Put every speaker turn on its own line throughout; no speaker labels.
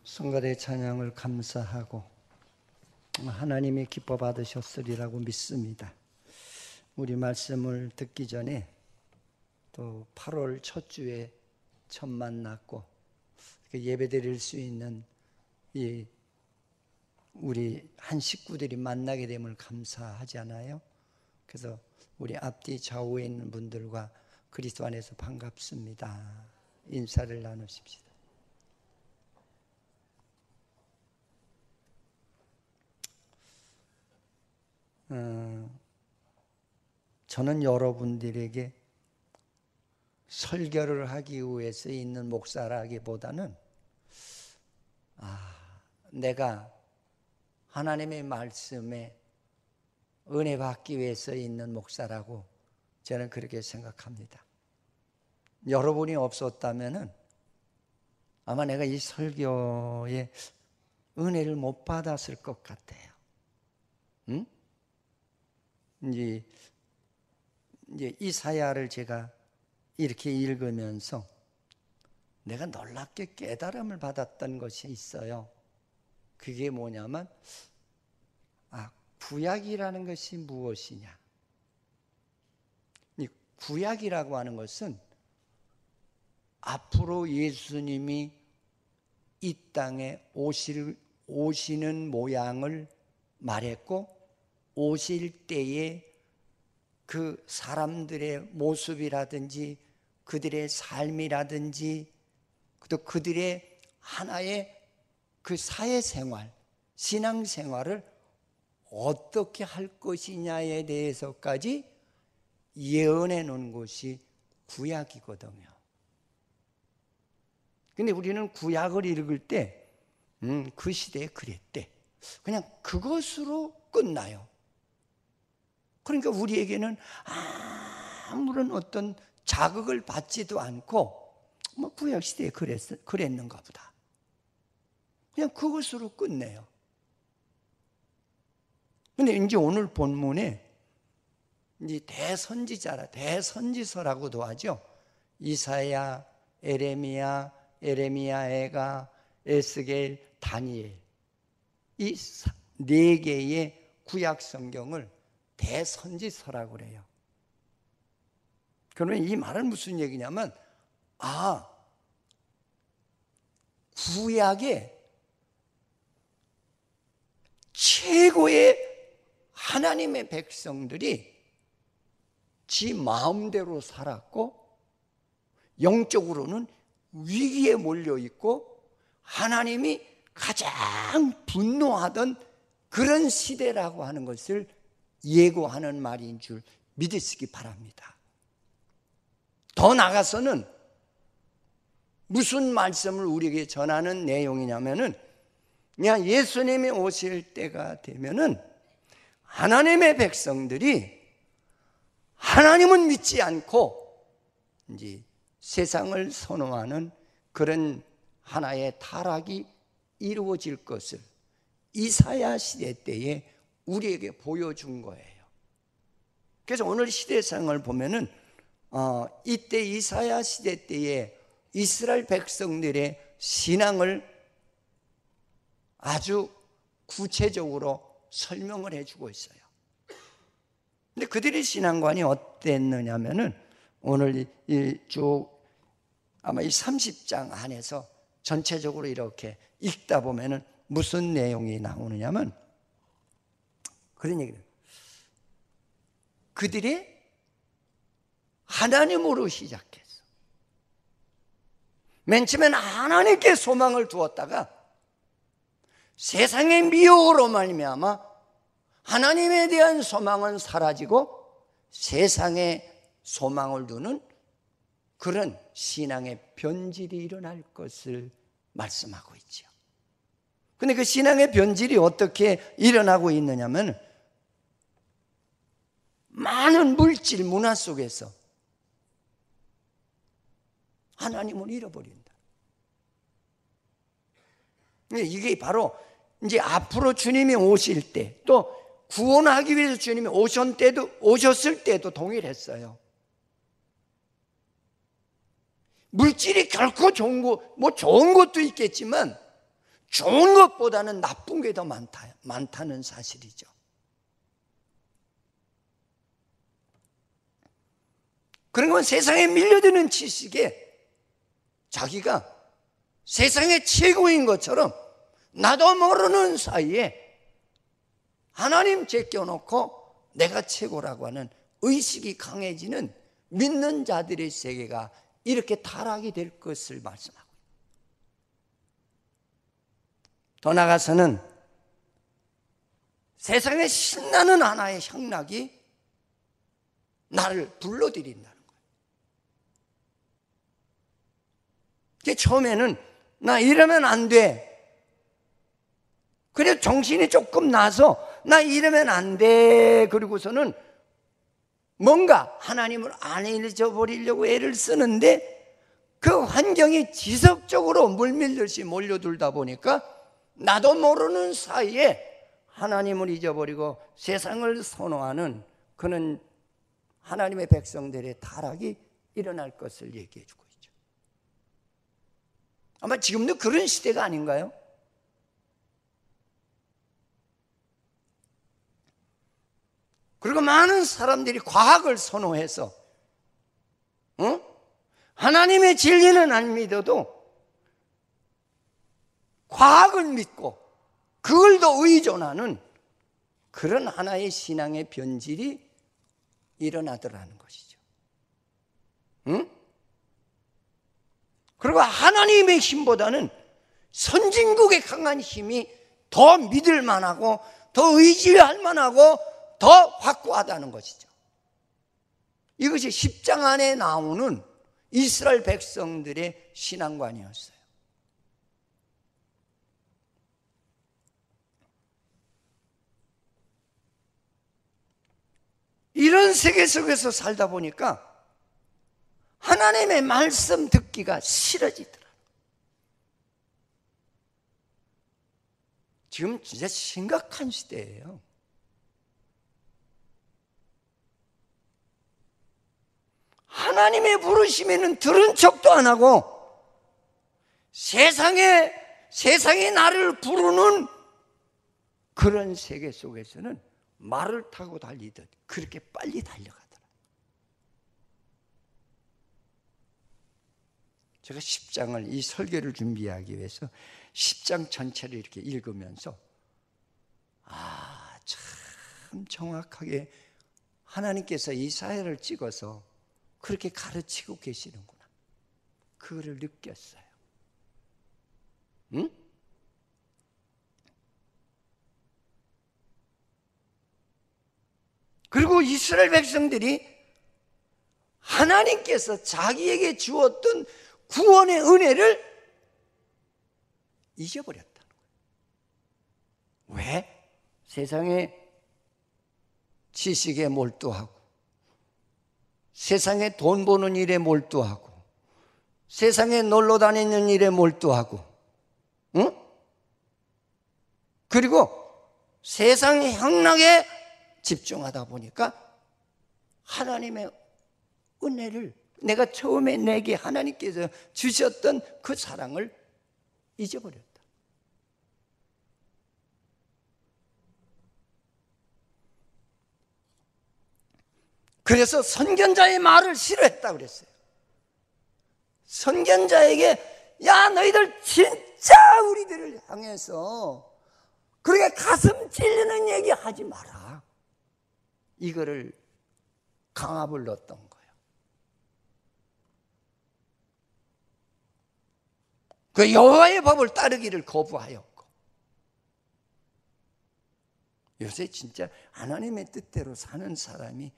성가대 찬양을 감사하고 하나님이 기뻐 받으셨으리라고 믿습니다. 우리 말씀을 듣기 전에 또 8월 첫 주에 처음 만났고 예배 드릴 수 있는 우리 한 식구들이 만나게 됨을 감사하지 않아요? 그래서 우리 앞뒤 좌우에 있는 분들과 그리스도 안에서 반갑습니다. 인사를 나누십시다. 저는 여러분들에게 설교를 하기 위해서 있는 목사라기보다는 내가 하나님의 말씀에 은혜 받기 위해서 있는 목사라고 저는 그렇게 생각합니다. 여러분이 없었다면은 아마 내가 이 설교에 은혜를 못 받았을 것 같아요. 이제 이사야를 제가 이렇게 읽으면서 내가 놀랍게 깨달음을 받았던 것이 있어요. 그게 뭐냐면 구약이라는 것이 무엇이냐? 이 구약이라고 하는 것은 앞으로 예수님이 이 땅에 오시는 모양을 말했고 오실 때에 그 사람들의 모습이라든지 그들의 삶이라든지 또 그들의 하나의 그 사회생활, 신앙생활을 어떻게 할 것이냐에 대해서까지 예언해 놓은 것이 구약이거든요. 근데 우리는 구약을 읽을 때 그 시대에 그랬대. 그냥 그것으로 끝나요. 그러니까 우리에게는 아무런 어떤 자극을 받지도 않고 구약시대에 그랬는가 보다. 그냥 그것으로 끝내요. 근데 이제 오늘 본문에 이제 대선지서라고도 하죠. 이사야, 에레미야, 에레미야가, 에스겔, 다니엘 이 네 개의 구약 성경을 대선지서라고 그래요. 그러면 이 말은 무슨 얘기냐면 구약의 최고의 하나님의 백성들이 지 마음대로 살았고 영적으로는 위기에 몰려있고 하나님이 가장 분노하던 그런 시대라고 하는 것을 예고하는 말인 줄 믿으시기 바랍니다. 더 나아가서는 무슨 말씀을 우리에게 전하는 내용이냐면은 예수님이 오실 때가 되면은 하나님의 백성들이 하나님은 믿지 않고 이제 세상을 선호하는 그런 하나의 타락이 이루어질 것을 이사야 시대 때에 우리에게 보여준 거예요. 그래서 오늘 시대상을 보면은 이때 이사야 시대 때에 이스라엘 백성들의 신앙을 아주 구체적으로 설명을 해주고 있어요. 근데 그들의 신앙관이 어땠느냐면은 오늘 아마 이 30장 안에서 전체적으로 이렇게 읽다 보면은 무슨 내용이 나오느냐면 그런 얘기를 그들이 하나님으로 시작했어. 맨 처음엔 하나님께 소망을 두었다가 세상의 미혹으로 말미암아 하나님에 대한 소망은 사라지고 세상에 소망을 두는 그런 신앙의 변질이 일어날 것을 말씀하고 있죠. 근데 그 신앙의 변질이 어떻게 일어나고 있느냐면 많은 물질 문화 속에서 하나님을 잃어버린다. 이게 바로 이제 앞으로 주님이 오실 때 또 구원하기 위해서 주님이 오셨을 때도 동일했어요. 물질이 결코 좋은 좋은 것도 있겠지만 좋은 것보다는 나쁜 게 더 많다는 사실이죠. 그런 건 세상에 밀려드는 지식에 자기가 세상의 최고인 것처럼 나도 모르는 사이에 하나님 제껴놓고 내가 최고라고 하는 의식이 강해지는 믿는 자들의 세계가 이렇게 타락이 될 것을 말씀하고, 더 나아가서는 세상에 신나는 하나의 향락이 나를 불러들인다는 거예요. 처음에는 나 이러면 안 돼, 그래 정신이 조금 나서 나 이러면 안 돼, 그리고서는 뭔가 하나님을 안 잊어버리려고 애를 쓰는데 그 환경이 지속적으로 물밀듯이 몰려들다 보니까 나도 모르는 사이에 하나님을 잊어버리고 세상을 선호하는 그런 하나님의 백성들의 타락이 일어날 것을 얘기해 주고 있죠. 아마 지금도 그런 시대가 아닌가요? 그리고 많은 사람들이 과학을 선호해서 하나님의 진리는 안 믿어도 과학을 믿고 그걸 더 의존하는 그런 하나의 신앙의 변질이 일어나더라는 것이죠. 그리고 하나님의 힘보다는 선진국의 강한 힘이 더 믿을 만하고 더 의지할 만하고 더 확고하다는 것이죠. 이것이 10장 안에 나오는 이스라엘 백성들의 신앙관이었어요. 이런 세계 속에서 살다 보니까 하나님의 말씀 듣기가 싫어지더라. 지금 진짜 심각한 시대예요. 하나님의 부르심에는 들은 척도 안 하고 세상이 나를 부르는 그런 세계 속에서는 말을 타고 달리듯 그렇게 빨리 달려가더라. 제가 10장을 이 설교를 준비하기 위해서 10장 전체를 이렇게 읽으면서 참 정확하게 하나님께서 이 사회를 찍어서 그렇게 가르치고 계시는구나, 그거를 느꼈어요. 응? 그리고 이스라엘 백성들이 하나님께서 자기에게 주었던 구원의 은혜를 잊어버렸다는 거예요. 왜? 세상의 지식에 몰두하고 세상에 돈 버는 일에 몰두하고 세상에 놀러 다니는 일에 몰두하고 그리고 세상 향락에 집중하다 보니까 하나님의 은혜를, 내가 처음에 내게 하나님께서 주셨던 그 사랑을 잊어버렸다. 그래서 선견자의 말을 싫어했다 그랬어요. 선견자에게 야, 너희들 진짜 우리들을 향해서 그렇게 가슴 찔리는 얘기 하지 마라, 이거를 강압을 넣었던 거예요. 그 여호와의 법을 따르기를 거부하였고, 요새 진짜 하나님의 뜻대로 사는 사람이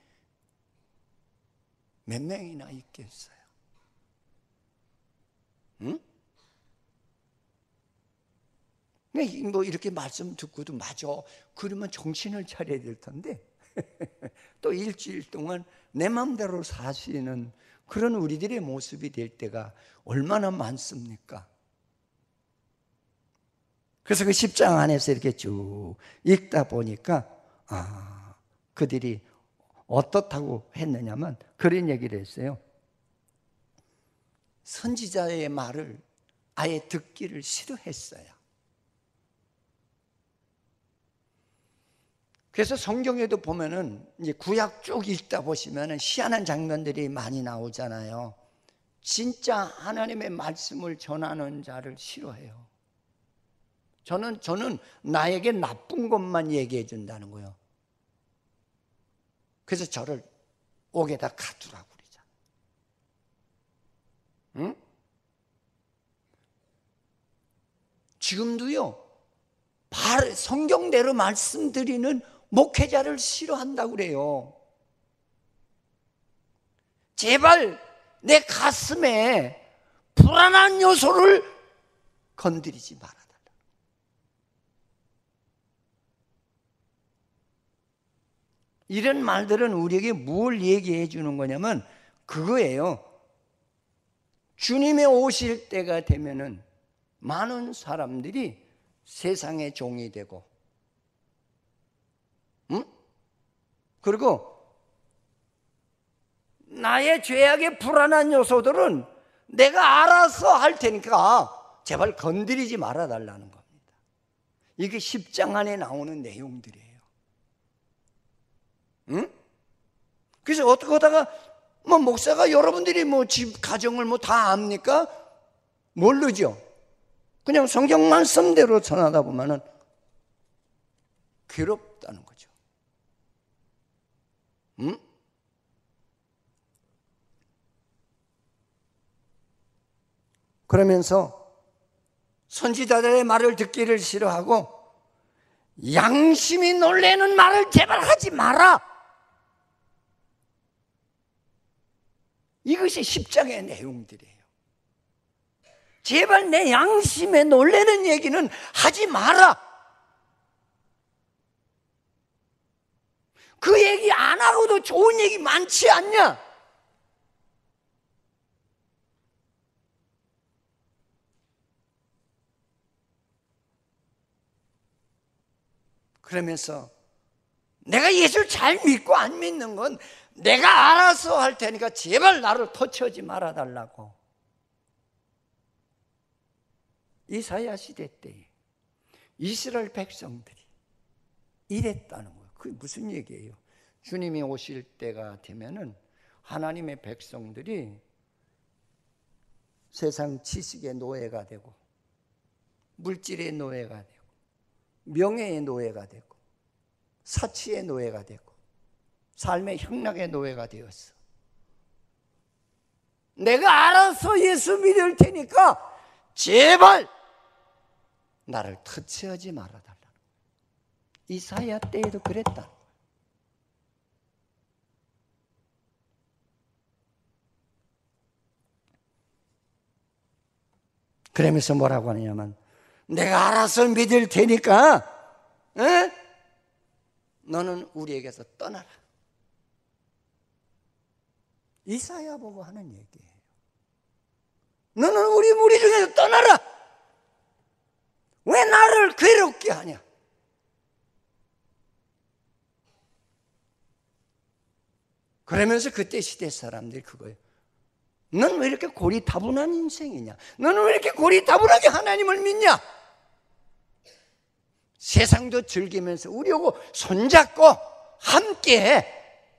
몇 명이나 있겠어요? 응? 뭐 이렇게 말씀 듣고도 맞아, 그러면 정신을 차려야 될 텐데 또 일주일 동안 내 마음대로 사시는 그런 우리들의 모습이 될 때가 얼마나 많습니까? 그래서 그 10장 안에서 이렇게 쭉 읽다 보니까 그들이 어떻다고 했느냐면 그런 얘기를 했어요. 선지자의 말을 아예 듣기를 싫어했어요. 그래서 성경에도 보면은 이제 구약 쭉 읽다 보시면은 희한한 장면들이 많이 나오잖아요. 진짜 하나님의 말씀을 전하는 자를 싫어해요. 저는 나에게 나쁜 것만 얘기해 준다는 거예요. 그래서 저를 옥에다 가두라고 그러잖아요. 응? 지금도요, 성경대로 말씀드리는 목회자를 싫어한다고 그래요. 제발 내 가슴에 불안한 요소를 건드리지 말아달라. 이런 말들은 우리에게 뭘 얘기해 주는 거냐면 그거예요. 주님의 오실 때가 되면은 많은 사람들이 세상의 종이 되고, 그리고 나의 죄악의 불안한 요소들은 내가 알아서 할 테니까 제발 건드리지 말아달라는 겁니다. 이게 10장 안에 나오는 내용들이에요. 응? 그래서 어떻게 하다가 목사가 여러분들이 집 가정을 다 압니까? 모르죠. 그냥 성경 말씀대로 전하다 보면은 괴롭다는 거죠. 응? 그러면서 선지자들의 말을 듣기를 싫어하고 양심이 놀래는 말을 제발 하지 마라. 이것이 10장의 내용들이에요. 제발 내 양심에 놀래는 얘기는 하지 마라. 그 얘기 안 하고도 좋은 얘기 많지 않냐? 그러면서 내가 예수를 잘 믿고 안 믿는 건 내가 알아서 할 테니까 제발 나를 터치하지 말아달라고. 이사야 시대 때 이스라엘 백성들이 이랬다는 거예요. 그게 무슨 얘기예요? 주님이 오실 때가 되면은 하나님의 백성들이 세상 지식의 노예가 되고 물질의 노예가 되고 명예의 노예가 되고 사치의 노예가 되고 삶의 향락의 노예가 되었어. 내가 알아서 예수 믿을 테니까 제발 나를 터치하지 말아달라. 이사야 때에도 그랬다. 그러면서 뭐라고 하냐면 내가 알아서 믿을 테니까 너는 우리에게서 떠나라. 이사야 보고 하는 얘기예요. 너는 우리 무리 중에서 떠나라. 왜 나를 괴롭게 하냐? 그러면서 그때 시대 사람들이 그거예요. 넌 왜 이렇게 고리타분한 인생이냐? 너는 왜 이렇게 고리타분하게 하나님을 믿냐? 세상도 즐기면서 우리하고 손잡고 함께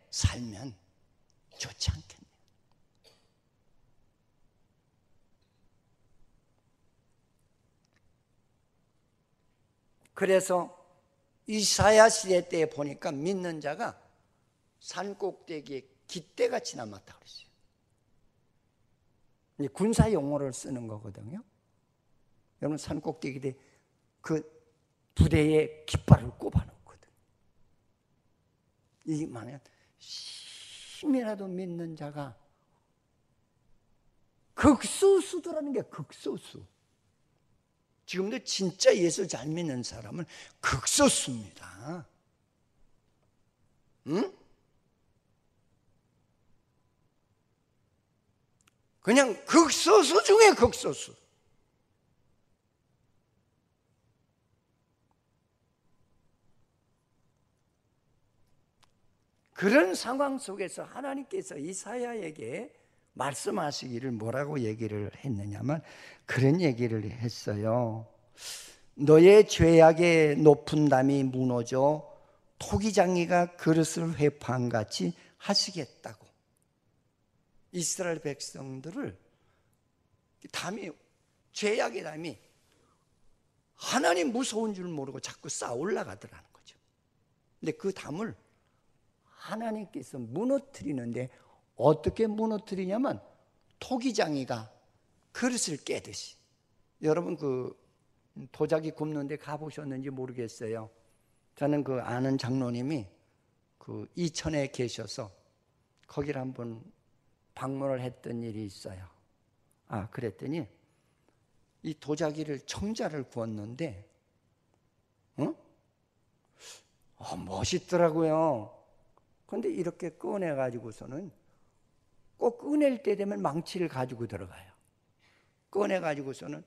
살면 좋지 않겠냐? 그래서 이사야 시대 때 보니까 믿는 자가 산 꼭대기에 깃대같이 남았다 그랬어요. 군사 용어를 쓰는 거거든요. 여러분 산 꼭대기에 그 부대에 깃발을 꼽아놓거든. 이게 만약 힘이라도 믿는 자가 극소수더라는 게 극소수. 지금도 진짜 예수 잘 믿는 사람은 극소수입니다. 응? 그냥 극소수 중에 극소수. 그런 상황 속에서 하나님께서 이사야에게 말씀하시기를 뭐라고 얘기를 했느냐면 그런 얘기를 했어요. 너의 죄악의 높은 담이 무너져 토기장이가 그릇을 회파한 같이 하시겠다고. 이스라엘 백성들을 담이, 죄악의 담이 하나님 무서운 줄 모르고 자꾸 쌓아 올라가더라는 거죠. 근데 그 담을 하나님께서 무너뜨리는데 어떻게 무너뜨리냐면 토기장이가 그릇을 깨듯이. 여러분 그 도자기 굽는 데 가보셨는지 모르겠어요. 저는 그 아는 장로님이 그 이천에 계셔서 거기를 한번 방문을 했던 일이 있어요. 그랬더니 이 도자기를 청자를 구웠는데 멋있더라고요. 그런데 이렇게 꺼내가지고서는 꼭 꺼낼 때 되면 망치를 가지고 들어가요. 꺼내가지고서는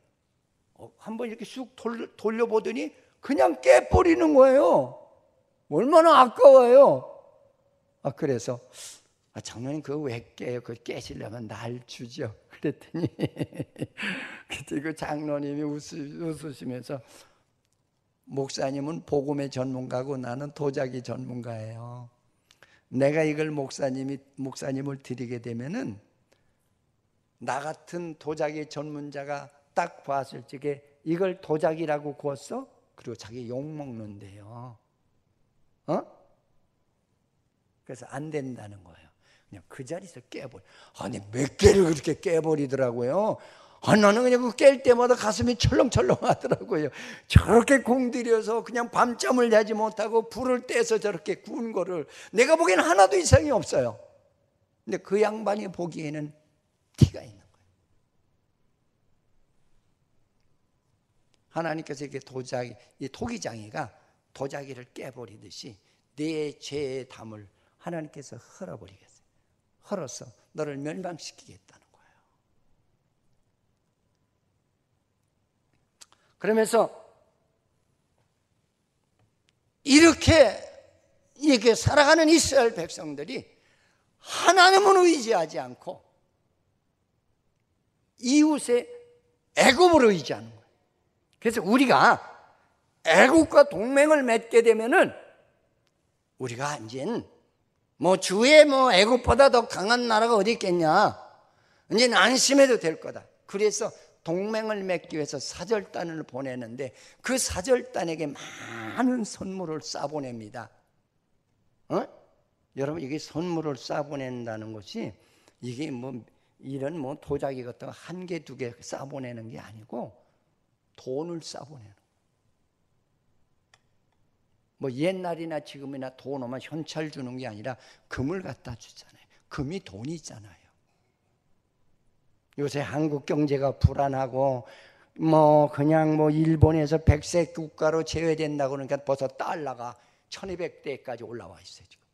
한번 이렇게 쑥 돌려보더니 그냥 깨버리는 거예요. 얼마나 아까워요. 그래서 장로님 그거 왜 깨요? 그거 깨시려면 날 주죠. 그랬더니 그때 그 장로님이 웃으시면서 목사님은 복음의 전문가고 나는 도자기 전문가예요. 내가 이걸 목사님을 드리게 되면은 나 같은 도자기 전문자가 딱 봤을 적에 이걸 도자기라고 구웠어? 그리고 자기 욕먹는데요. 그래서 안 된다는 거예요. 그냥 그 자리에서 깨버려. 아니 몇 개를 그렇게 깨버리더라고요. 나는 그냥 그 깰 때마다 가슴이 철렁철렁 하더라고요. 저렇게 공들여서 그냥 밤잠을 자지 못하고 불을 떼서 저렇게 구운 거를 내가 보기에는 하나도 이상이 없어요. 근데 그 양반이 보기에는 티가 있는 거예요. 하나님께서 이렇게 이 토기장이가 도자기를 깨버리듯이 내 죄의 담을 하나님께서 헐어버리겠어요. 헐어서 너를 멸망시키겠다는 거예요. 그러면서 이렇게 살아가는 이스라엘 백성들이 하나님은 의지하지 않고 이웃의 애굽을 의지하는 거예요. 그래서 우리가 애굽과 동맹을 맺게 되면은 우리가 이제는 주의 애굽보다 더 강한 나라가 어디 있겠냐. 이제는 안심해도 될 거다. 그래서 동맹을 맺기 위해서 사절단을 보내는데 그 사절단에게 많은 선물을 쏴보냅니다. 여러분 이게 선물을 쏴보낸다는 것이 이게 이런 도자기 같은 거 한 개, 두 개 쏴보내는 게 아니고 돈을 쏴보내는. 옛날이나 지금이나 돈 오면 현찰 주는 게 아니라 금을 갖다 주잖아요. 금이 돈이잖아요. 요새 한국 경제가 불안하고 그냥 일본에서 백색 국가로 제외된다고 그러니까 벌써 달러가 1200대까지 올라와 있어요 지금.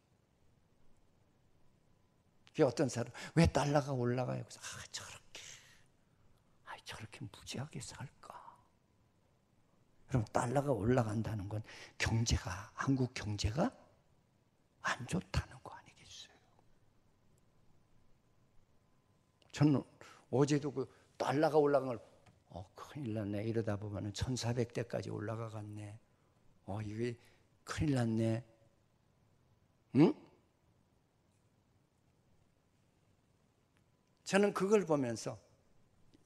어떤 사람 왜 달러가 올라가요? 그래서 저렇게 무지하게 살까? 그럼 달러가 올라간다는 건 한국 경제가 안 좋다는 거 아니겠어요? 저는 어제도 그 달러가 올라간 걸 큰일 났네. 이러다 보면 1400대까지 올라가겠네. 이게 큰일 났네. 응? 저는 그걸 보면서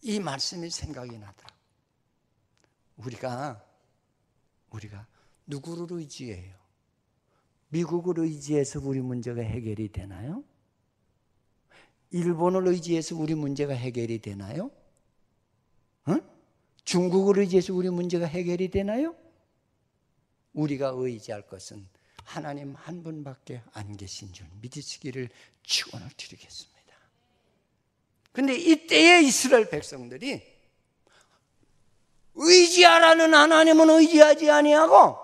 이 말씀이 생각이 나더라고요. 우리가 누구를 의지해요? 미국을 의지해서 우리 문제가 해결이 되나요? 일본을 의지해서 우리 문제가 해결이 되나요? 중국을 의지해서 우리 문제가 해결이 되나요? 우리가 의지할 것은 하나님 한 분밖에 안 계신 줄 믿으시기를 축원을 드리겠습니다. 그런데 이때의 이스라엘 백성들이 의지하라는 하나님은 의지하지 아니하고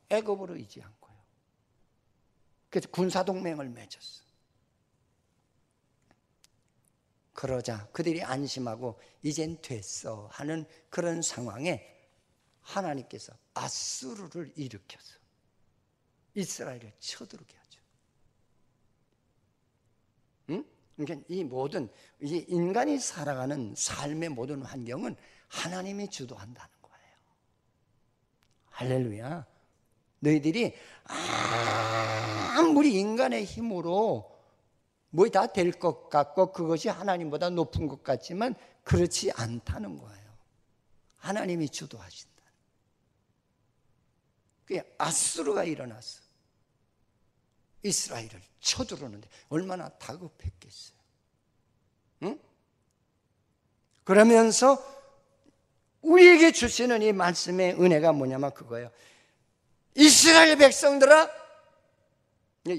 애굽을 의지한 거예요. 그래서 군사동맹을 맺었어. 그러자 그들이 안심하고 이젠 됐어 하는 그런 상황에 하나님께서 아수르를 일으켜서 이스라엘을 쳐들게 하죠. 그러니까 이 인간이 살아가는 삶의 모든 환경은 하나님이 주도한다는 거예요. 할렐루야. 너희들이 아무리 인간의 힘으로 뭐 다 될 것 같고 그것이 하나님보다 높은 것 같지만 그렇지 않다는 거예요. 하나님이 주도하신다. 그게 아수르가 일어났어. 이스라엘을 쳐들어오는데 얼마나 다급했겠어요. 응? 그러면서 우리에게 주시는 이 말씀의 은혜가 뭐냐면 그거예요. 이스라엘 백성들아,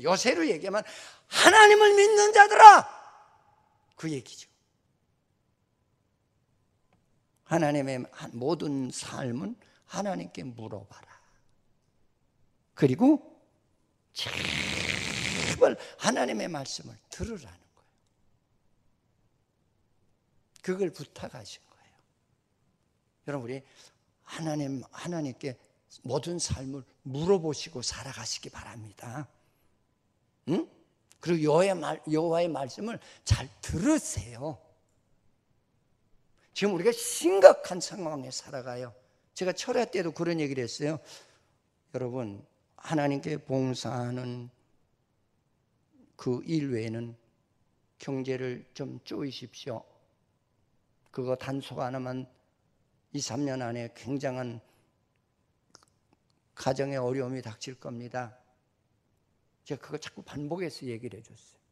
요새로 얘기하면 하나님을 믿는 자들아, 그 얘기죠. 하나님의 모든 삶은 하나님께 물어봐라. 그리고 제발 하나님의 말씀을 들으라는 거예요. 그걸 부탁하신 거예요. 여러분, 우리 하나님께 모든 삶을 물어보시고 살아가시기 바랍니다. 응? 그리고 여호와의 말씀을 잘 들으세요. 지금 우리가 심각한 상황에 살아가요. 제가 철야 때도 그런 얘기를 했어요. 여러분, 하나님께 봉사하는 그 일 외에는 경제를 좀 쪼이십시오. 그거 단속 안 하면 2, 3년 안에 굉장한 가정의 어려움이 닥칠 겁니다. 제가 그거 자꾸 반복해서 얘기를 해줬어요.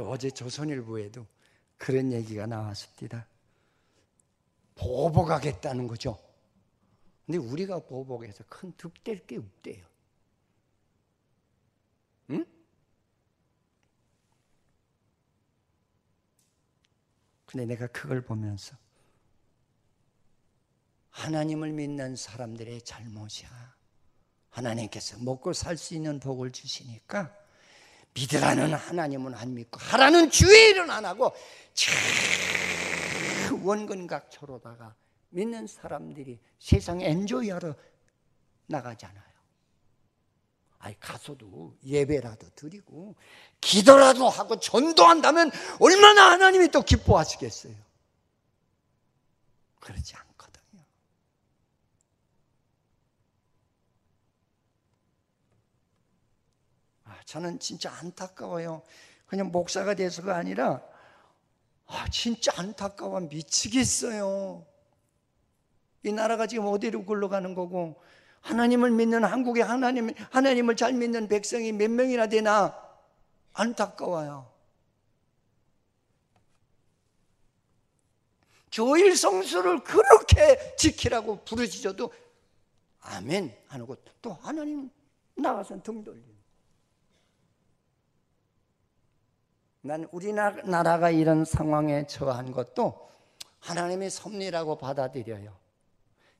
어제 조선일보에도 그런 얘기가 나왔습니다. 보복하겠다는 거죠. 근데 우리가 보복해서 큰 득될 게 없대요. 응? 근데 내가 그걸 보면서 하나님을 믿는 사람들의 잘못이야. 하나님께서 먹고 살 수 있는 복을 주시니까 믿으라는 하나님은 안 믿고 하라는 주의 일은 안 하고 원근각초로다가 믿는 사람들이 세상에 엔조이하러 나가잖아요. 아니, 가서도 예배라도 드리고 기도라도 하고 전도한다면 얼마나 하나님이 또 기뻐하시겠어요. 그러지 않거든요. 저는 진짜 안타까워요. 그냥 목사가 돼서가 아니라 진짜 안타까워 미치겠어요. 이 나라가 지금 어디로 굴러가는 거고, 하나님을 믿는 한국에 하나님을 잘 믿는 백성이 몇 명이나 되나 안타까워요. 교일 성수를 그렇게 지키라고 부르짖어도 아멘 안 하고 또 하나님 나가서 등 돌리고. 난 우리나라가 이런 상황에 처한 것도 하나님의 섭리라고 받아들여요.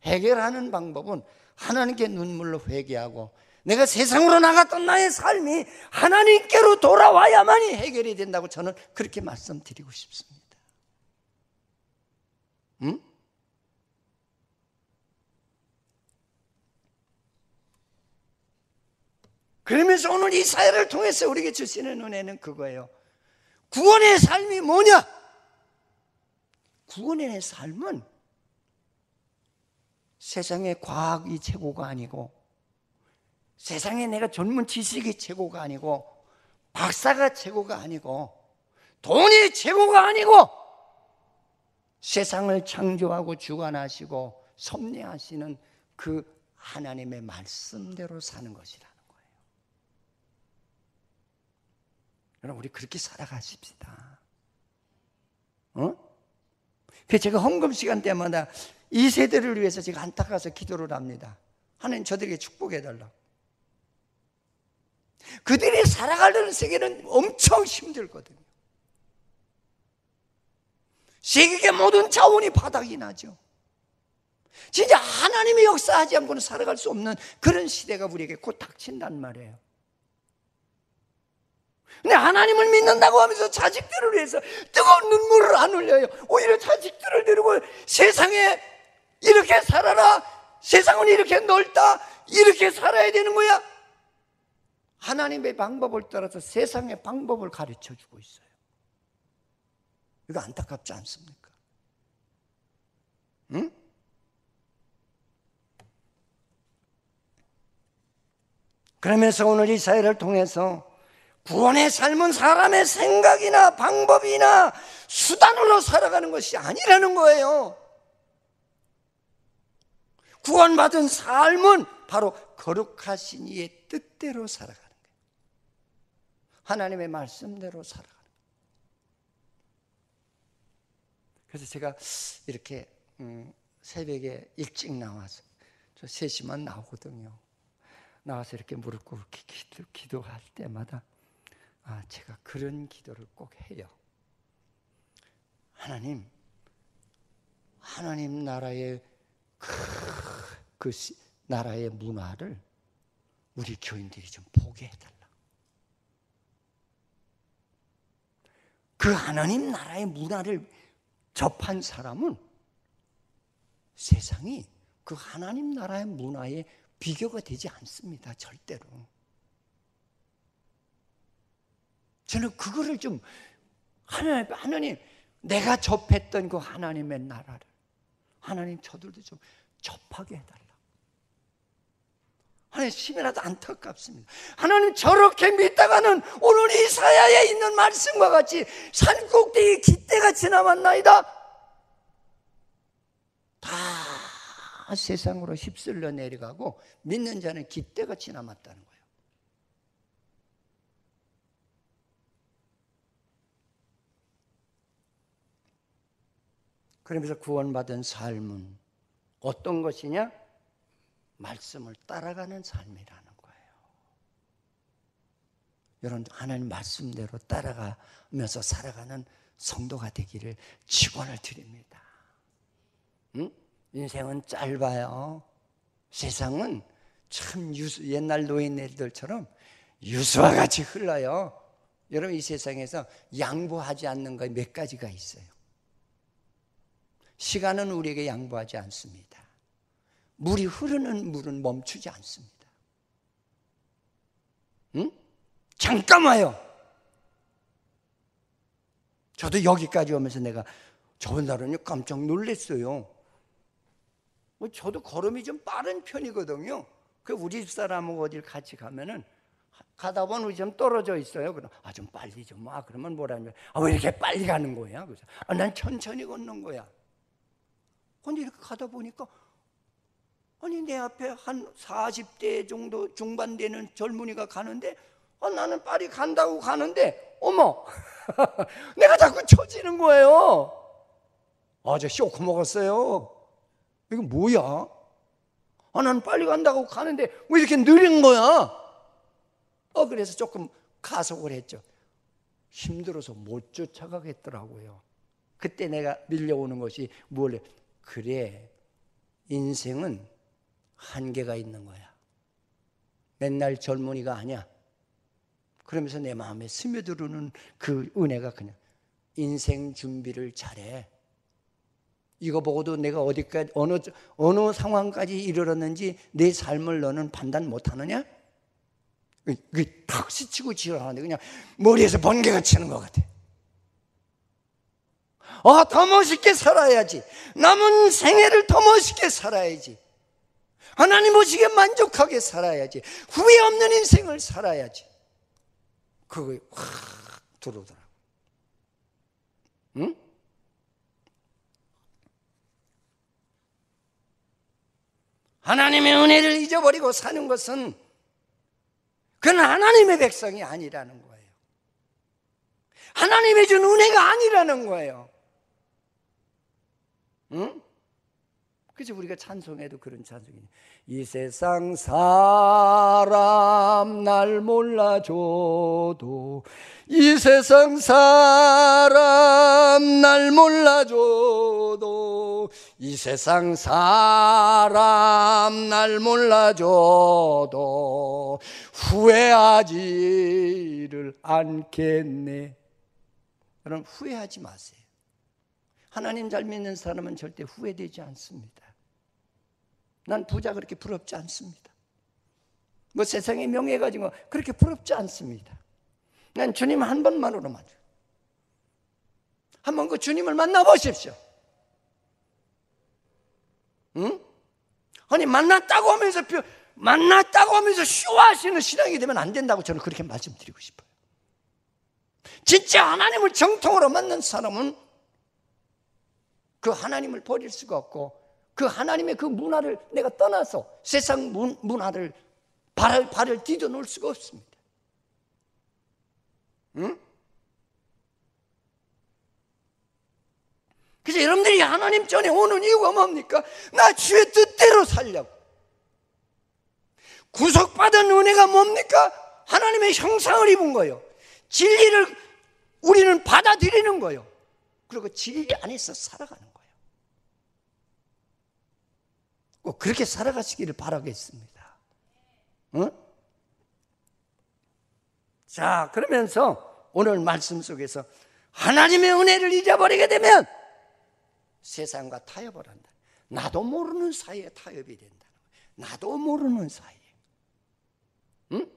해결하는 방법은 하나님께 눈물로 회개하고 내가 세상으로 나갔던 나의 삶이 하나님께로 돌아와야만이 해결이 된다고 저는 그렇게 말씀드리고 싶습니다. 응? 그러면서 오늘 이 사회를 통해서 우리에게 주시는 은혜는 그거예요. 구원의 삶이 뭐냐? 구원의 삶은 세상의 과학이 최고가 아니고, 세상에 내가 전문 지식이 최고가 아니고, 박사가 최고가 아니고, 돈이 최고가 아니고, 세상을 창조하고 주관하시고 섭리하시는 그 하나님의 말씀대로 사는 것이라는 거예요. 여러분, 우리 그렇게 살아가십시다. 그래서 제가 헌금 시간 때마다 이 세대를 위해서 제가 안타까워서 기도를 합니다. 하나님 저들에게 축복해달라고. 그들이 살아가려는 세계는 엄청 힘들거든요. 세계의 모든 자원이 바닥이 나죠. 진짜 하나님의 역사하지 않고는 살아갈 수 없는 그런 시대가 우리에게 곧 닥친단 말이에요. 근데 하나님을 믿는다고 하면서 자식들을 위해서 뜨거운 눈물을 안 흘려요. 오히려 자식들을 데리고 세상에 이렇게 살아라, 세상은 이렇게 넓다, 이렇게 살아야 되는 거야. 하나님의 방법을 따라서 세상의 방법을 가르쳐 주고 있어요. 이거 안타깝지 않습니까? 응? 그러면서 오늘 이 사회를 통해서 구원의 삶은 사람의 생각이나 방법이나 수단으로 살아가는 것이 아니라는 거예요. 구원받은 삶은 바로 거룩하신 이의 뜻대로 살아가는 거예요. 하나님의 말씀대로 살아가는 거예요. 그래서 제가 이렇게 새벽에 일찍 나와서 저 3시만 나오거든요. 나와서 이렇게 무릎 꿇고 기도할 때마다 제가 그런 기도를 꼭 해요. 하나님 나라의 그 나라의 문화를 우리 교인들이 좀 보게 해달라. 그 하나님 나라의 문화를 접한 사람은 세상이 그 하나님 나라의 문화에 비교가 되지 않습니다. 절대로. 저는 그거를 좀 하나님 내가 접했던 그 하나님의 나라를 하나님 저들도 좀 접하게 해달라. 하나님 심이라도 안타깝습니다. 하나님 저렇게 믿다가는 오늘 이사야에 있는 말씀과 같이 산 꼭대기에 깃대같이 남았나이다. 다 세상으로 휩쓸려 내려가고 믿는 자는 깃대같이 남았다는 거예요. 그러면서 구원받은 삶은 어떤 것이냐? 말씀을 따라가는 삶이라는 거예요. 여러분 하나님 말씀대로 따라가면서 살아가는 성도가 되기를 축원을 드립니다. 응? 인생은 짧아요. 세상은 참 옛날 노인네들처럼 유수와 같이 흘러요. 여러분 이 세상에서 양보하지 않는 거 몇 가지가 있어요. 시간은 우리에게 양보하지 않습니다. 물이 흐르는 물은 멈추지 않습니다. 응? 잠깐 와요. 저도 여기까지 오면서 내가 저번 날은 깜짝 놀랐어요. 저도 걸음이 좀 빠른 편이거든요. 그 우리 집사람하고 어딜 같이 가면은 가다 보면 우리 좀 떨어져 있어요. 그럼 좀 빨리 좀 와. 그러면 뭐라면 왜 이렇게 빨리 가는 거야? 그래서 난 천천히 걷는 거야. 근데 이렇게 가다 보니까 내 앞에 한 40대 정도 중반 되는 젊은이가 가는데 나는 빨리 간다고 가는데 어머 내가 자꾸 처지는 거예요. 저 쇼크 먹었어요. 이거 뭐야? 나는 빨리 간다고 가는데 왜 이렇게 느린 거야? 그래서 조금 가속을 했죠. 힘들어서 못 쫓아가겠더라고요. 그때 내가 밀려오는 것이 뭐래? 그래, 인생은 한계가 있는 거야. 맨날 젊은이가 아니야. 그러면서 내 마음에 스며들어오는 그 은혜가 그냥 인생 준비를 잘해. 이거 보고도 내가 어디까지 어느 상황까지 이르렀는지 내 삶을 너는 판단 못하느냐? 그게 탁 스치고 지나가는데 그냥 머리에서 번개가 치는 것 같아. 더 멋있게 살아야지. 남은 생애를 더 멋있게 살아야지. 하나님 보시기에 만족하게 살아야지. 후회 없는 인생을 살아야지. 그거 확 들어오더라고. 응? 하나님의 은혜를 잊어버리고 사는 것은 그건 하나님의 백성이 아니라는 거예요. 하나님이 준 은혜가 아니라는 거예요. 응? 그래서 우리가 찬송해도 그런 찬송이에요. 이 세상 사람 날 몰라줘도 이 세상 사람 날 몰라줘도 이 세상 사람 날 몰라줘도 후회하지를 않겠네. 여러분 후회하지 마세요. 하나님 잘 믿는 사람은 절대 후회되지 않습니다. 난 부자 그렇게 부럽지 않습니다. 뭐 세상의 명예 가지고 그렇게 부럽지 않습니다. 난 주님 한 번만으로만, 한번 그 주님을 만나보십시오. 응? 아니 만났다고 하면서 쇼하시는 신앙이 되면 안 된다고 저는 그렇게 말씀드리고 싶어요. 진짜 하나님을 정통으로 만난 사람은 그 하나님을 버릴 수가 없고, 그 하나님의 그 문화를 내가 떠나서 세상 문화를 발을 디뎌 놓을 수가 없습니다. 응? 그래서 여러분들이 하나님 전에 오는 이유가 뭡니까? 나 주의 뜻대로 살려고. 구속받은 은혜가 뭡니까? 하나님의 형상을 입은 거예요. 진리를 우리는 받아들이는 거예요. 그리고 진리 안에서 살아가는 거예요. 꼭 그렇게 살아가시기를 바라겠습니다. 응? 자, 그러면서 오늘 말씀 속에서 하나님의 은혜를 잊어버리게 되면 세상과 타협을 한다. 나도 모르는 사이에 타협이 된다는 거예요. 나도 모르는 사이에. 응?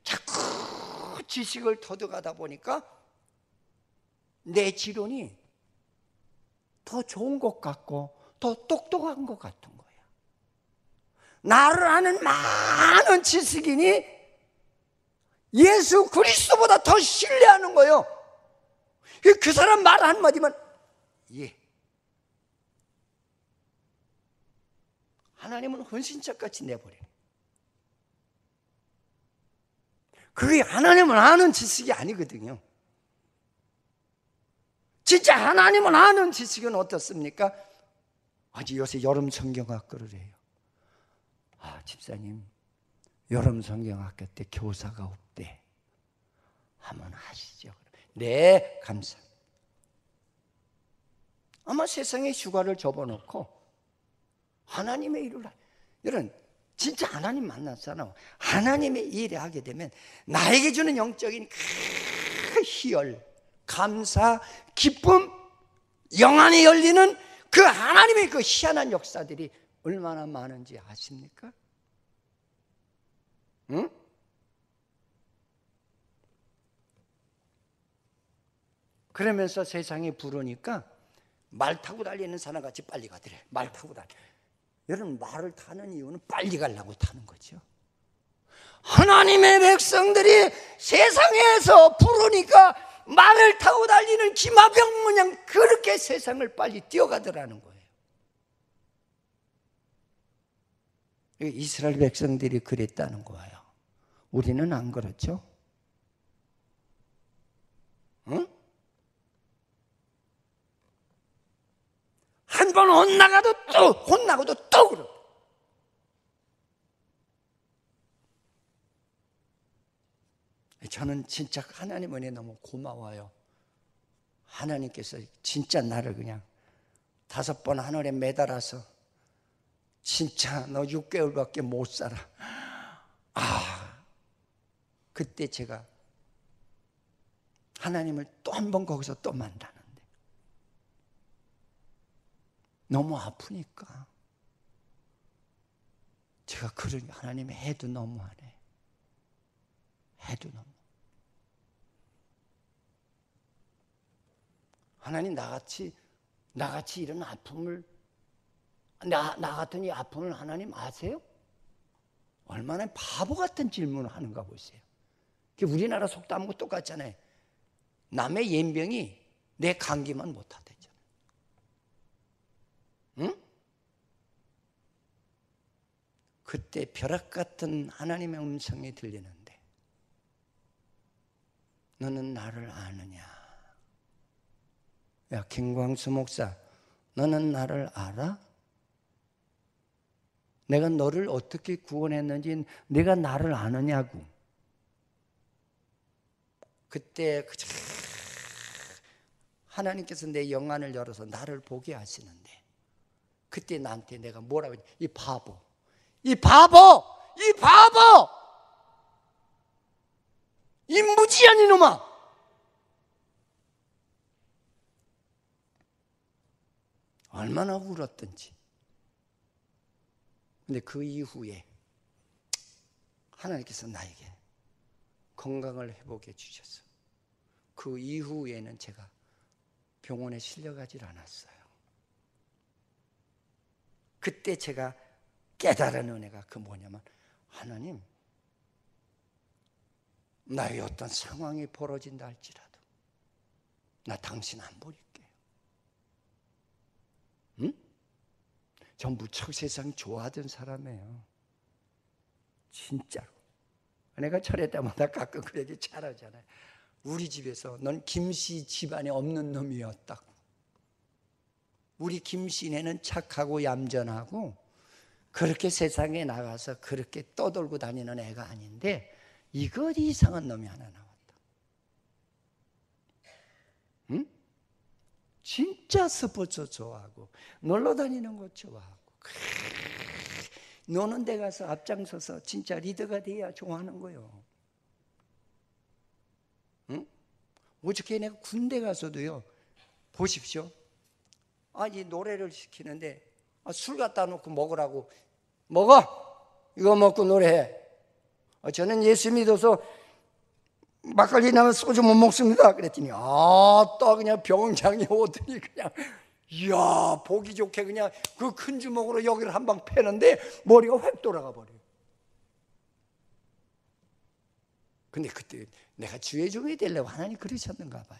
자꾸 지식을 터득하다 보니까 내 지론이 더 좋은 것 같고 더 똑똑한 것 같은 거야. 나를 아는 많은 지식인이 예수 그리스도보다 더 신뢰하는 거예요. 그 사람 말 한마디만 하나님은 헌신짝같이 내버려요. 그게 하나님을 아는 지식이 아니거든요. 진짜 하나님을 아는 지식은 어떻습니까? 아직 요새 여름 성경학교를 해요. 집사님, 여름 성경학교 때 교사가 없대. 한번 하시죠. 네, 감사합니다. 아마 세상에 휴가를 접어놓고 하나님의 일을 여러분, 진짜 하나님 만났잖아. 하나님의 일을 하게 되면 나에게 주는 영적인 그 희열, 감사, 기쁨, 영안이 열리는 그 하나님의 그 희한한 역사들이 얼마나 많은지 아십니까? 응? 그러면서 세상이 부르니까 말 타고 달리는 사람같이 빨리 가더래. 말 타고 달려. 여러분, 말을 타는 이유는 빨리 가려고 타는 거죠. 하나님의 백성들이 세상에서 부르니까 말을 타고 달리는 기마병 마냥 그렇게 세상을 빨리 뛰어가더라는 거예요. 이스라엘 백성들이 그랬다는 거예요. 우리는 안 그렇죠? 응? 한 번 혼나고도 또 그러. 저는 진짜 하나님 은혜 너무 고마워요. 하나님께서 진짜 나를 그냥 5번 하늘에 매달아서 진짜 너 6개월밖에 못 살아. 그때 제가 하나님을 또 한 번 거기서 또 만나는데 너무 아프니까 제가 그런 하나님 해도 너무하네. 해도 너무. 하나님 나같이 이런 아픔을 나 같은 이 아픔을 하나님 아세요? 얼마나 바보 같은 질문을 하는가 보세요. 우리나라 속담하고 똑같잖아요. 남의 연병이 내 감기만 못하대잖아요. 응? 그때 벼락 같은 하나님의 음성이 들리는데 너는 나를 아느냐? 야, 김광수 목사, 너는 나를 알아? 내가 너를 어떻게 구원했는지 내가 나를 아느냐고. 그때 하나님께서 내 영안을 열어서 나를 보게 하시는데 그때 나한테 내가 뭐라고 했지? 이 바보, 이 무지한 이놈아. 얼마나 울었던지. 근데 그 이후에 하나님께서 나에게 건강을 회복해 주셔서 그 이후에는 제가 병원에 실려가질 않았어요. 그때 제가 깨달은 은혜가 그 뭐냐면, 하나님, 나의 어떤 상황이 벌어진다 할지라도 나 당신 안 버릴게요. 응? 전 무척 세상 좋아하던 사람이에요. 진짜로. 내가 철회 때마다 가끔 그 얘기 잘하잖아요. 우리 집에서 넌 김씨 집안에 없는 놈이었다고. 우리 김씨네는 착하고 얌전하고 그렇게 세상에 나가서 그렇게 떠돌고 다니는 애가 아닌데 이거 이상한 놈이 하나 나왔다. 응? 진짜 스포츠 좋아하고 놀러 다니는 거 좋아하고 노는 데 가서 앞장서서 진짜 리더가 돼야 좋아하는 거예요. 응? 어저께 내가 군대 가서도요, 보십시오. 이 노래를 시키는데 술 갖다 놓고 먹으라고. 먹어! 이거 먹고 노래해. 저는 예수 믿어서 막걸리 나면 소주 못 먹습니다. 그랬더니 또 그냥 병장이 오더니 그냥 이야 보기 좋게 그냥 그 큰 주먹으로 여기를 한 방 패는데 머리가 획 돌아가 버려요. 근데 그때 내가 주의 종이 되려고 하나님 그러셨는가 봐요.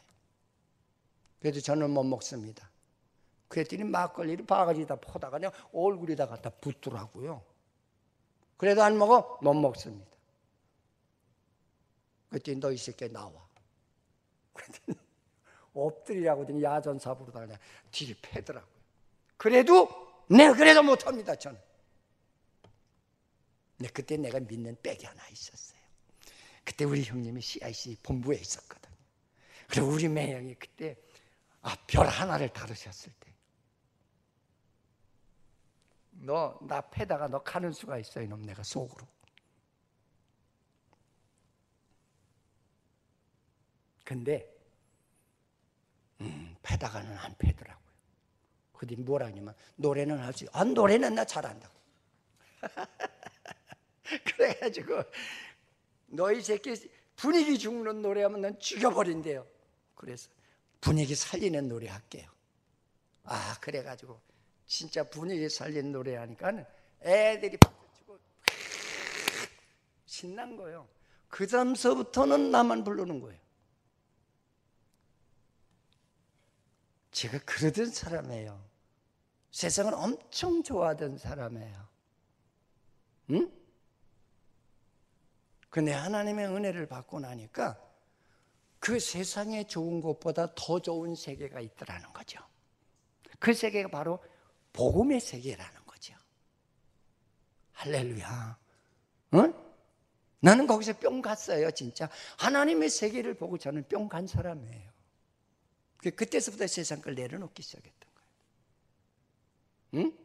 그래도 저는 못 먹습니다. 그랬더니 막걸리를 바가지에다 퍼다가 그냥 얼굴에다 갖다 붓더라고요. 그래도 안 먹어? 못 먹습니다. 그랬더니 너 이 새끼 나와. 그랬더니 엎드리라고 하더니 야전사 부르다가 그냥 뒤를 패더라고요. 그래도 못합니다 저는. 근데 그때 내가 믿는 백이 하나 있었어요. 그때 우리 형님이 CIC 본부에 있었거든요. 그리고 우리 매형이 그때 별 하나를 다루셨을 때, 너 나 패다가 너 가는 수가 있어 이놈. 내가 속으로 근데 패다가는 안 패더라고요. 그뒤 뭐라 하냐면 노래는 할 수 있어. 노래는 나 잘한다고. 그래가지고 너희 새끼 분위기 죽는 노래하면 난 죽여버린대요. 그래서 분위기 살리는 노래 할게요. 그래가지고 진짜 분위기 살리는 노래 하니까 애들이 박수치고 신난 거예요. 그 다음서부터는 나만 부르는 거예요. 제가 그러던 사람이에요. 세상을 엄청 좋아하던 사람이에요. 응? 근데 하나님의 은혜를 받고 나니까 그 세상에 좋은 것보다 더 좋은 세계가 있더라는 거죠. 그 세계가 바로 복음의 세계라는 거죠. 할렐루야. 응? 나는 거기서 뿅 갔어요. 진짜 하나님의 세계를 보고 저는 뿅 간 사람이에요. 그때서부터 세상 걸 내려놓기 시작했던 거예요. 응?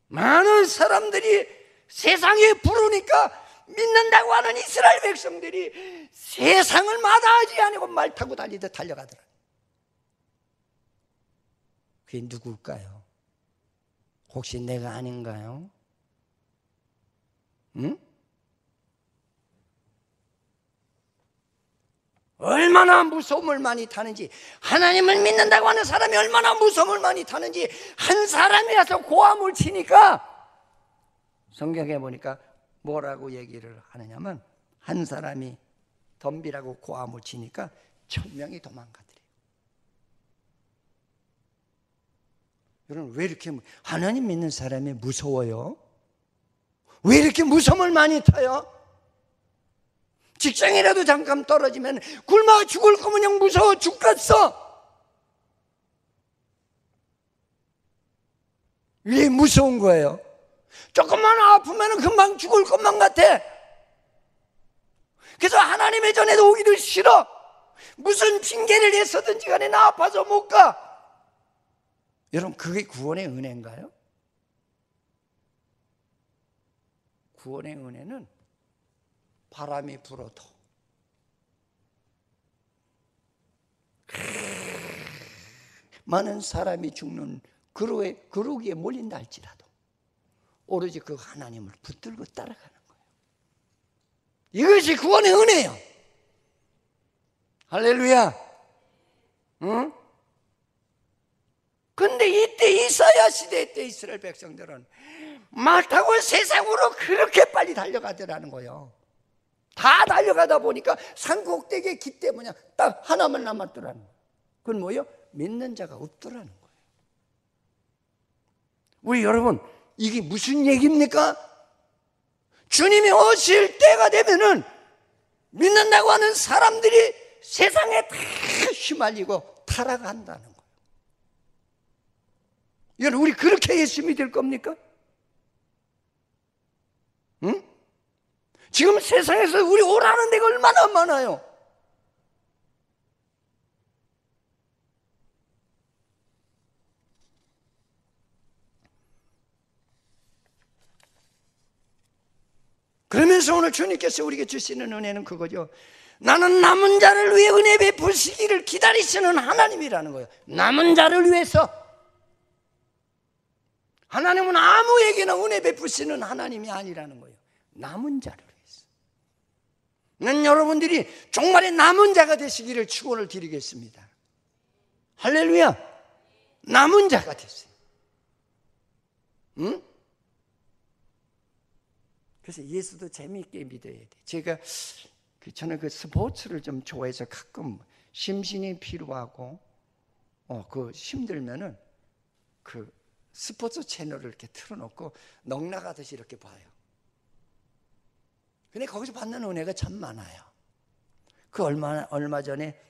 많은 사람들이 세상에 부르니까 믿는다고 하는 이스라엘 백성들이 세상을 마다하지 않고 말 타고 달리듯 달려가더라. 그게 누굴까요? 혹시 내가 아닌가요? 응? 얼마나 무서움을 많이 타는지, 하나님을 믿는다고 하는 사람이 얼마나 무서움을 많이 타는지 한 사람이 와서 고함을 치니까 성경에 보니까 뭐라고 얘기를 하느냐면 한 사람이 덤비라고 고함을 치니까 1000명이 도망가더래요. 여러분 왜 이렇게 하나님 믿는 사람이 무서워요? 왜 이렇게 무서움을 많이 타요? 직장이라도 잠깐 떨어지면 굶어 죽을 거면 무서워 죽겠어. 왜 무서운 거예요? 조금만 아프면 금방 죽을 것만 같아. 그래서 하나님의 전에도 오기를 싫어. 무슨 핑계를 내서든지 간에 나 아파서 못 가. 여러분 그게 구원의 은혜인가요? 구원의 은혜는 바람이 불어도 많은 사람이 죽는 그러기에 몰린다 할지라도 오로지 그 하나님을 붙들고 따라가는 거예요. 이것이 구원의 은혜예요. 할렐루야. 응? 근데 이때 이사야 시대 때 이스라엘 백성들은 말 타고 세상으로 그렇게 빨리 달려가더라는 거예요. 다 달려가다 보니까 산 꼭대기에 기 때문에 딱 하나만 남았더라는 거예요. 그건 뭐예요? 믿는 자가 없더라는 거예요. 우리 여러분, 이게 무슨 얘기입니까? 주님이 오실 때가 되면은 믿는다고 하는 사람들이 세상에 다 휘말리고 타락한다는 거예요. 여러분, 우리 그렇게 예수 믿을 겁니까? 응? 지금 세상에서 우리 오라는 데가 얼마나 많아요. 그러면서 오늘 주님께서 우리에게 주시는 은혜는 그거죠. 나는 남은 자를 위해 은혜 베푸시기를 기다리시는 하나님이라는 거예요. 남은 자를 위해서. 하나님은 아무에게나 은혜 베푸시는 하나님이 아니라는 거예요. 남은 자를 위해서. 난 여러분들이 정말의 남은 자가 되시기를 축원을 드리겠습니다. 할렐루야. 남은 자가 되세요. 응? 그래서 예수도 재미있게 믿어야 돼. 저는 그 스포츠를 좀 좋아해서 가끔 심신이 필요하고 힘들면은 그 스포츠 채널을 이렇게 틀어놓고 넋나가듯이 이렇게 봐요. 근데 거기서 받는 은혜가 참 많아요. 얼마 전에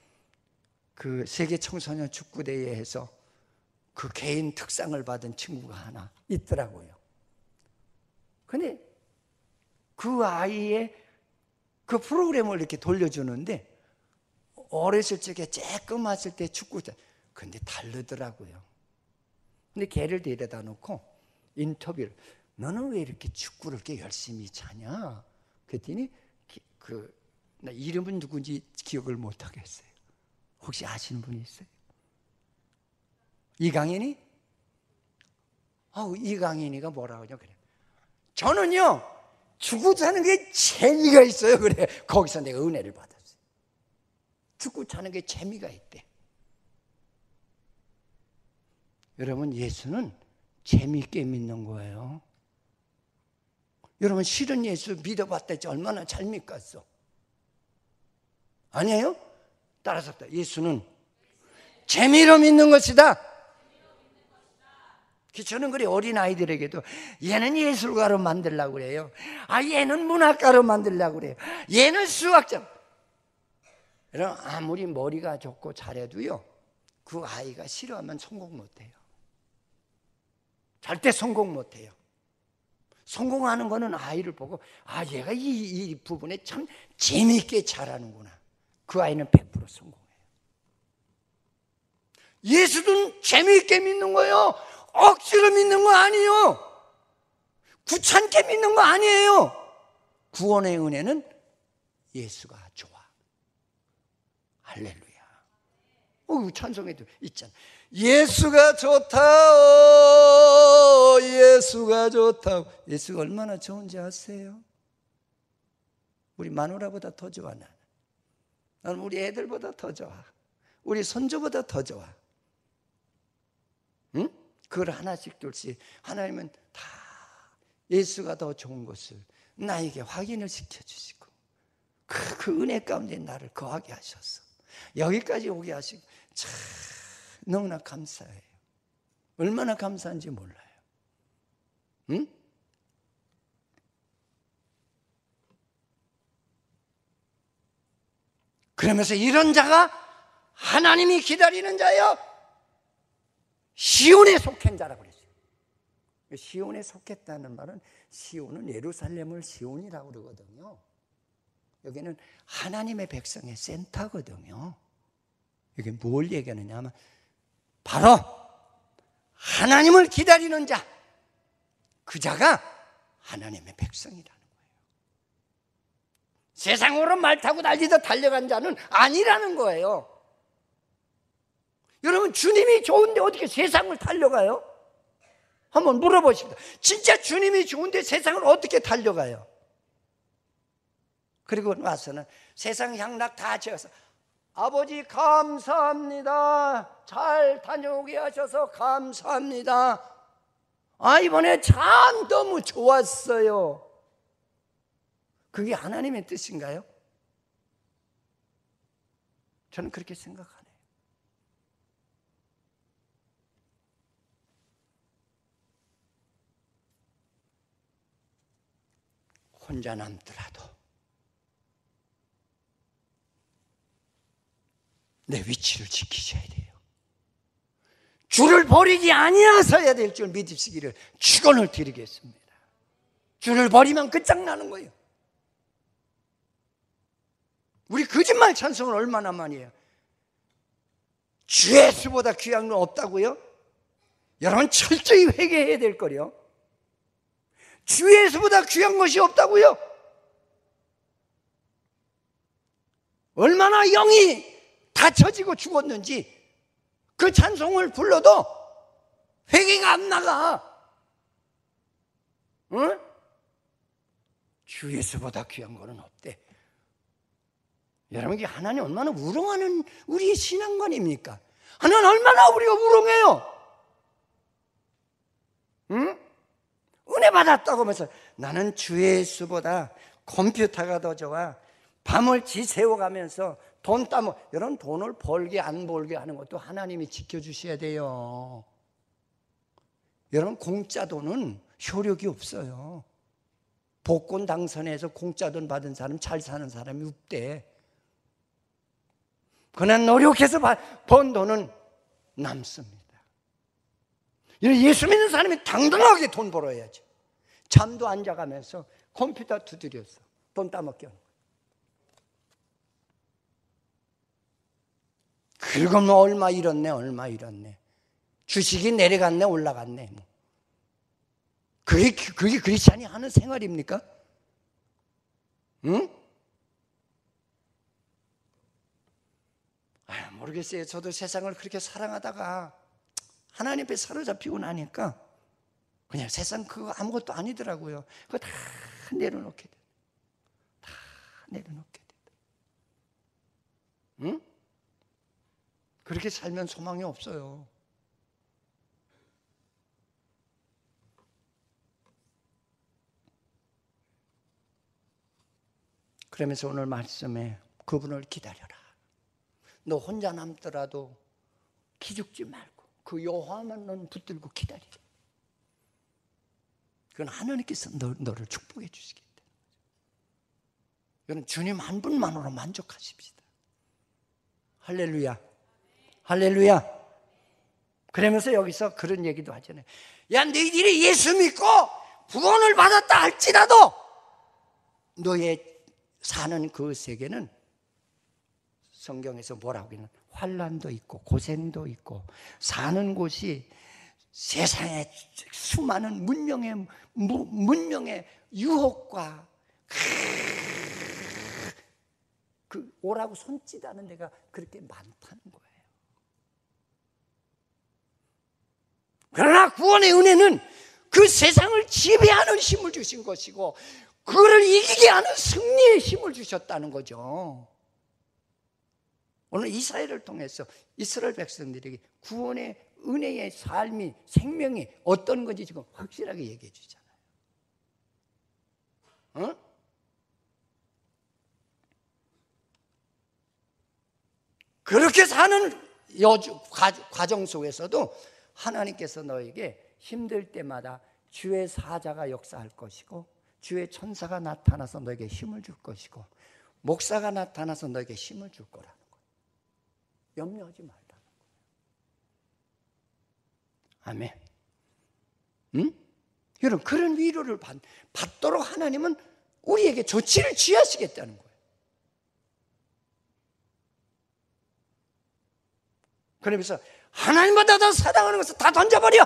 그 세계 청소년 축구대회에서 그 개인 특상을 받은 친구가 하나 있더라고요. 근데 그 아이의 그 프로그램을 이렇게 돌려주는데 어렸을 적에 쬐끔했을 때 축구 근데 다르더라고요. 근데 걔를 데려다 놓고 인터뷰를 너는 왜 이렇게 축구를 이렇게 열심히 차냐? 그랬더니 나 이름은 누군지 기억을 못 하겠어요. 혹시 아시는 분이 있어요? 이강인이? 이강인이가 뭐라고 하냐 그래. 저는요 축구 차는 게 재미가 있어요. 그래. 거기서 내가 은혜를 받았어요. 축구 차는 게 재미가 있대. 여러분, 예수는 재미있게 믿는 거예요. 여러분, 실은 예수 믿어봤다 얼마나 잘 믿겠어? 아니에요? 따라서 예수는 재미로 믿는 것이다. 저는 그래 어린아이들에게도 얘는 예술가로 만들려고 그래요. 얘는 문학가로 만들려고 그래요. 얘는 수학자. 여러분, 아무리 머리가 좋고 잘해도요 그 아이가 싫어하면 성공 못해요. 절대 성공 못해요. 성공하는 거는 아이를 보고 얘가 이 부분에 참 재미있게 잘하는구나. 그 아이는 100% 성공해요. 예수는 재미있게 믿는 거예요. 억지로 믿는 거 아니에요. 귀찮게 믿는 거 아니에요. 구원의 은혜는 예수가 좋아. 할렐루야. 찬송에도 있잖아. 예수가 좋다. 예수가 좋다. 예수가 얼마나 좋은지 아세요? 우리 마누라보다 더 좋아. 나는 우리 애들보다 더 좋아. 우리 손주보다 더 좋아. 응? 그걸 하나씩 둘씩 하나님은 다 예수가 더 좋은 것을 나에게 확인을 시켜주시고 그 은혜 가운데 나를 거하게 하셔서 여기까지 오게 하시고 참 너무나 감사해요. 얼마나 감사한지 몰라요. 응? 그러면서 이런 자가 하나님이 기다리는 자여 시온에 속한 자라고 그랬어요. 시온에 속했다는 말은 시온은 예루살렘을 시온이라고 그러거든요. 여기는 하나님의 백성의 센터거든요. 여기 뭘 얘기하느냐 하면 바로 하나님을 기다리는 자, 그 자가 하나님의 백성이라는 거예요. 세상으로 말 타고 달리다 달려간 자는 아니라는 거예요. 여러분, 주님이 좋은데 어떻게 세상을 달려가요? 한번 물어보십니다. 진짜 주님이 좋은데 세상을 어떻게 달려가요? 그리고 와서는 세상 향락 다 지어서 아버지 감사합니다. 잘 다녀오게 하셔서 감사합니다. 이번에 참 너무 좋았어요. 그게 하나님의 뜻인가요? 저는 그렇게 생각하네요. 혼자 남더라도 내 위치를 지키셔야 돼요. 주를 버리지 아니하셔야 될 줄 믿으시기를 축원을 드리겠습니다. 주를 버리면 끝장나는 거예요. 우리 거짓말 찬송을 얼마나 많이 해요. 주 예수보다 귀한 건 없다고요? 여러분 철저히 회개해야 될 거요. 주 예수보다 귀한 것이 없다고요? 얼마나 영이 다쳐지고 죽었는지 그 찬송을 불러도 회개가 안 나가. 응? 주 예수보다 귀한 거는 없대. 여러분, 이게 하나님 얼마나 우롱하는 우리의 신앙관입니까? 하나님 얼마나 우리가 우롱해요. 응? 은혜 받았다고 하면서 나는 주 예수보다 컴퓨터가 더 좋아. 밤을 지새워가면서 돈 따먹. 여러분, 돈을 벌게 안 벌게 하는 것도 하나님이 지켜주셔야 돼요. 여러분, 공짜 돈은 효력이 없어요. 복권 당선해서 공짜 돈 받은 사람 잘 사는 사람이 없대. 그러나 노력해서 번 돈은 남습니다. 예수 믿는 사람이 당당하게 돈 벌어야죠. 잠도 안 자가면서 컴퓨터 두드려서 돈 따먹게 하는 거예요. 그리고 뭐 얼마 잃었네. 주식이 내려갔네, 올라갔네. 뭐. 그게 크리스찬이 하는 생활입니까? 응? 모르겠어요. 저도 세상을 그렇게 사랑하다가 하나님 앞에 사로잡히고 나니까 그냥 세상 그거 아무것도 아니더라고요. 그거 다 내려놓게 돼. 다 내려놓게 돼. 응? 그렇게 살면 소망이 없어요. 그러면서 오늘 말씀에 그분을 기다려라. 너 혼자 남더라도 기죽지 말고 그 여호와만 넌 붙들고 기다리라. 그건 하나님께서 너를 축복해 주시겠다. 이건 주님 한 분만으로 만족하십시다. 할렐루야. 할렐루야. 그러면서 여기서 그런 얘기도 하잖아요. 야, 너희들이 예수 믿고 구원을 받았다 할지라도 너의 사는 그 세계는 성경에서 뭐라고 하냐면 환난도 있고 고생도 있고 사는 곳이 세상에 수많은 문명의 유혹과 그 오라고 손짓하는 데가 그렇게 많다는 거예요. 그러나 구원의 은혜는 그 세상을 지배하는 힘을 주신 것이고 그를 이기게 하는 승리의 힘을 주셨다는 거죠. 오늘 이사야를 통해서 이스라엘 백성들에게 구원의 은혜의 삶이 생명이 어떤 건지 지금 확실하게 얘기해 주잖아요. 어? 그렇게 사는 과정 속에서도 하나님께서 너에게 힘들 때마다 주의 사자가 역사할 것이고 주의 천사가 나타나서 너에게 힘을 줄 것이고 목사가 나타나서 너에게 힘을 줄 거라는 거예요. 염려하지 말라는 거예요. 아멘. 응? 여러분, 그런 위로를 받도록 하나님은 우리에게 조치를 취하시겠다는 거예요. 그러면서 하나님보다 더 사랑하는 것을 다 던져버려.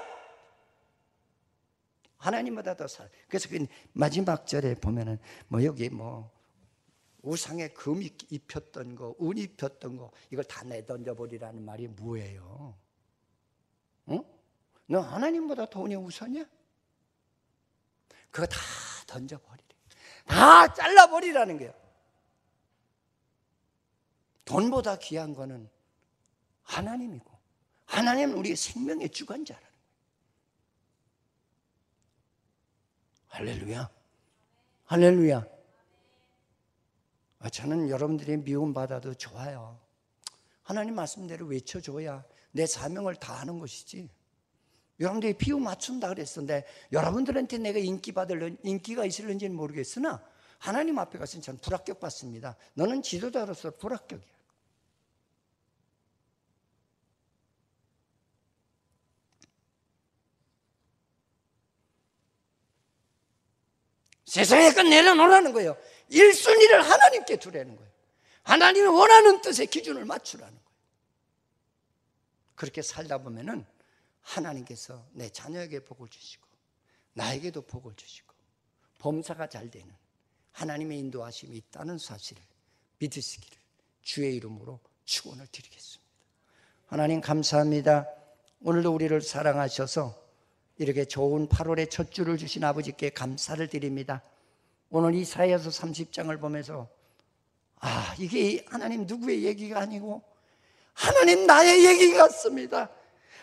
하나님보다 더 사랑. 그래서 그 마지막 절에 보면은 뭐 여기 뭐 우상에 금 입혔던 거, 운 입혔던 거 이걸 다 내던져버리라는 말이 뭐예요? 어? 너 하나님보다 돈이 우선이야? 그거 다 던져버리래. 다 잘라버리라는 거예요. 돈보다 귀한 거는 하나님이고, 하나님은 우리의 생명의 주관자라는 거예요. 할렐루야. 할렐루야. 저는 여러분들이 미움받아도 좋아요. 하나님 말씀대로 외쳐줘야 내 사명을 다하는 것이지. 여러분들이 비유 맞춘다 그랬었는데 여러분들한테 내가 인기가 있을는지는 모르겠으나 하나님 앞에 가서는 저는 불합격 받습니다. 너는 지도자로서 불합격이야. 세상에 건 내려놓으라는 거예요. 1순위를 하나님께 두라는 거예요. 하나님이 원하는 뜻의 기준을 맞추라는 거예요. 그렇게 살다 보면은 하나님께서 내 자녀에게 복을 주시고 나에게도 복을 주시고 범사가 잘 되는 하나님의 인도하심이 있다는 사실을 믿으시기를 주의 이름으로 축원을 드리겠습니다. 하나님 감사합니다. 오늘도 우리를 사랑하셔서 이렇게 좋은 8월의 첫 주를 주신 아버지께 감사를 드립니다. 오늘 이사야서 30장을 보면서 이게 하나님 누구의 얘기가 아니고 하나님 나의 얘기 같습니다.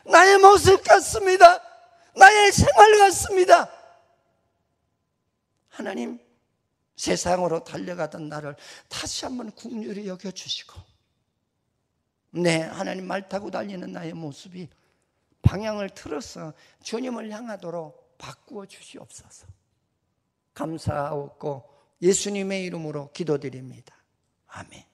나의 모습 같습니다. 나의 생활 같습니다. 하나님 세상으로 달려가던 나를 다시 한번 긍휼히 여겨주시고 하나님 말 타고 달리는 나의 모습이 방향을 틀어서 주님을 향하도록 바꾸어 주시옵소서. 감사하고 예수님의 이름으로 기도드립니다. 아멘.